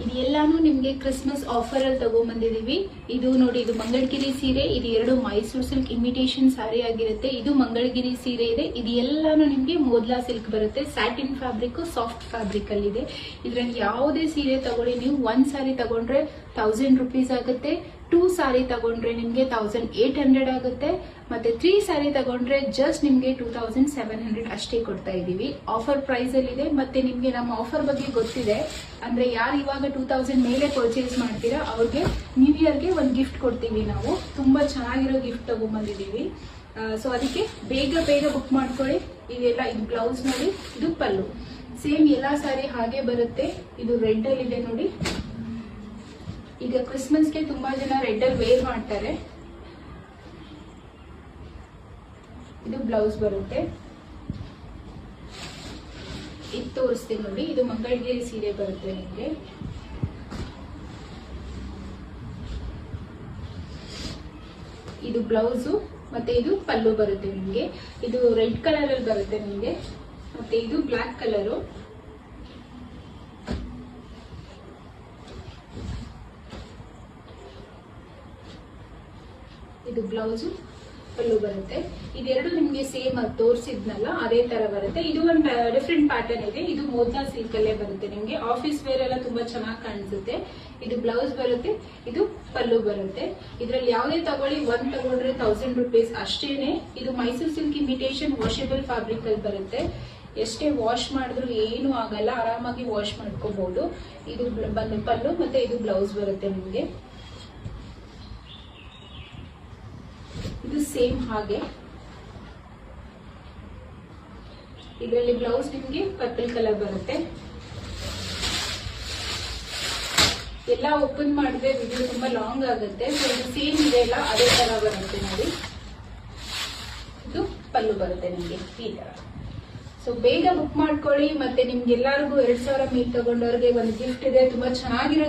ಇದೆಲ್ಲಾನು ನಿಮ್ಗೆ Christmas offer ಅಲ್ಲಿ ತಗೊಂಡ್ಬಂದಿದೀವಿ. ಇದು ನೋಡಿ, ಇದು ಮಂಗಳಗಿರಿ ಸೀರೆ, ಇದು 2 ಮೈಸೂರು ಸಿಲ್ಕ್ ಇಮಿಟೇಷನ್ ಸಾರಿ ಆಗಿರುತ್ತೆ. ಇದು ಮಂಗಳಗಿರಿ ಸೀರೆ ಇದೆ. ಇದು ಎಲ್ಲಾನು ನಿಮ್ಗೆ ಮೋದ್ಲಾ ಸಿಲ್ಕ್ ಬರುತ್ತೆ. ಸ್ಯಾಟಿನ್ ಫ್ಯಾಬ್ರಿಕ್, ಸಾಫ್ಟ್ ಫ್ಯಾಬ್ರಿಕ್ ಅಲ್ಲಿ ಇದೆ. ಇದ್ರಲ್ಲಿ ಯಾವುದೇ ಸೀರೆ ತಗೊಳ್ಳಿ, ನೀವು 1 ಸಾರಿ ತಗೊಂಡ್ರೆ 1000 ರೂಪೀಸ್ ಆಗುತ್ತೆ. 2 ಸಾರಿ ತಗೊಂಡ್ರೆ ನಿಮ್ಗೆ 1800 ಆಗುತ್ತೆ. ಮತ್ತೆ 3 ಸಾರಿ ತಗೊಂಡ್ರೆ ಜಸ್ಟ್ ನಿಮ್ಗೆ 2700 ಅಷ್ಟೇ ಕೊಡ್ತಾ ಇದೀವಿ. ಆಫರ್ ಪ್ರೈಸ್ ಅಲ್ಲಿ ಇದೆ. ಮತ್ತೆ ನಿಮ್ಗೆ ನಮ್ಮ ಆಫರ್ ಬಗ್ಗೆ ಗೊತ್ತಿದೆ ಅಂದ್ರೆ, ಯಾರು ಇವಾಗ 2000 ಮೇಲೆ ಪರ್ಚೇಸ್ ಮಾಡ್ತೀರಾ ಅವ್ರಿಗೆ ನ್ಯೂ ಇಯರ್ಗೆ ಒಂದು ಗಿಫ್ಟ್ ಕೊಡ್ತೀವಿ. ನಾವು ತುಂಬಾ ಚೆನ್ನಾಗಿರೋ ಗಿಫ್ಟ್ ತಗೊಂಡ್ಬಂದಿದೀವಿ. ಸೊ ಅದಕ್ಕೆ ಬೇಗ ಬುಕ್ ಮಾಡ್ಕೊಳ್ಳಿ. ಇದೆಲ್ಲ, ಇದು ಬ್ಲೌಸ್ ನೋಡಿ, ಇದು ಪಲ್ಲು. ಸೇಮ್ ಎಲ್ಲಾ ಸಾರಿ ಹಾಗೆ ಬರುತ್ತೆ. ಇದು ರೆಡ್ ಅಲ್ಲಿ ಇದೆ ನೋಡಿ. ಈಗ ಕ್ರಿಸ್ಮಸ್ಗೆ ತುಂಬಾ ಜನ ರೆಡ್ ಅಲ್ಲಿ ವೇರ್ ಮಾಡ್ತಾರೆ. ಇದು ಬ್ಲೌಸ್ ಬರುತ್ತೆ. ಇದು ತೋರಿಸ್ತೀನಿ ನೋಡಿ, ಇದು ಮಂಗಳಗಿರಿ ಸೀರೆ ಬರುತ್ತೆ ನಿಮಗೆ. ಇದು ಬ್ಲೌಸು ಮತ್ತೆ ಇದು ಪಲ್ಲು ಬರುತ್ತೆ ನಿಮಗೆ. ಇದು ರೆಡ್ ಕಲರ್ ಅಲ್ಲಿ ಬರುತ್ತೆ ನಿಮಗೆ. ಮತ್ತೆ ಇದು ಬ್ಲಾಕ್ ಕಲರು. ಇದು ಬ್ಲೌಸು, ಪಲ್ಲು ಬರುತ್ತೆ. ಇದೆರಡು ನಿಮ್ಗೆ ಸೇಮ್ ತೋರಿಸಿದ್ನಲ್ಲ ಅದೇ ತರ ಬರುತ್ತೆ. ಇದು ಒಂದು ಡಿಫ್ರೆಂಟ್ ಪ್ಯಾಟರ್ನ್ ಇದೆ. ಇದು ಮೋದ್ಲಾ ಸಿಲ್ಕ್ ಅಲ್ಲೇ ಬರುತ್ತೆ ನಿಮ್ಗೆ. ಆಫೀಸ್ ವೇರ್ ಎಲ್ಲ ತುಂಬಾ ಚೆನ್ನಾಗಿ ಕಾಣಿಸುತ್ತೆ. ಇದು ಬ್ಲೌಸ್ ಬರುತ್ತೆ, ಇದು ಪಲ್ಲು ಬರುತ್ತೆ. ಇದ್ರಲ್ಲಿ ಯಾವುದೇ ತಗೊಳ್ಳಿ, 1 ತಗೊಂಡ್ರೆ 1000 ರೂಪೀಸ್ ಅಷ್ಟೇನೆ. ಇದು Mysuru silk imitation washable fabric ಅಲ್ಲಿ ಬರುತ್ತೆ. ಎಷ್ಟೇ ವಾಶ್ ಮಾಡಿದ್ರು ಏನು ಆಗಲ್ಲ, ಆರಾಮಾಗಿ ವಾಶ್ ಮಾಡ್ಕೋಬಹುದು. ಇದು ಬಂದು ಪಲ್ಲು, ಮತ್ತೆ ಇದು ಬ್ಲೌಸ್ ಬರುತ್ತೆ ನಿಮ್ಗೆ. ಇದು ಸೇಮ್ ಹಾಗೆ. ಇದರಲ್ಲಿ ಬ್ಲೌಸ್ ನಿಮ್ಗೆ ಪರ್ಪಲ್ ಕಲರ್ ಬರುತ್ತೆ. ಎಲ್ಲ ಓಪನ್ ಮಾಡಿದ್ರೆ ವಿಡಿಯೋ ತುಂಬಾ ಲಾಂಗ್ ಆಗುತ್ತೆ. ಸೊ ಇದು ಸೇಮ್ ಇದೆ ಅಲ್ಲ, ಅದೇ ತರ ಬರುತ್ತೆ ನೋಡಿ. ಇದು ಪಲ್ಲು ಬರುತ್ತೆ ನಿಮ್ಗೆ ಈ ತರ. ಸೊ ಬೇಗ ಬುಕ್ ಮಾಡ್ಕೊಳ್ಳಿ. ಮತ್ತೆ ನಿಮ್ಗೆಲ್ಲರಿಗೂ 2000 ಮೀಟ್ ತಗೊಂಡವ್ರಿಗೆ ಒಂದು ಗಿಫ್ಟ್ ಇದೆ, ತುಂಬಾ ಚೆನ್ನಾಗಿರೋ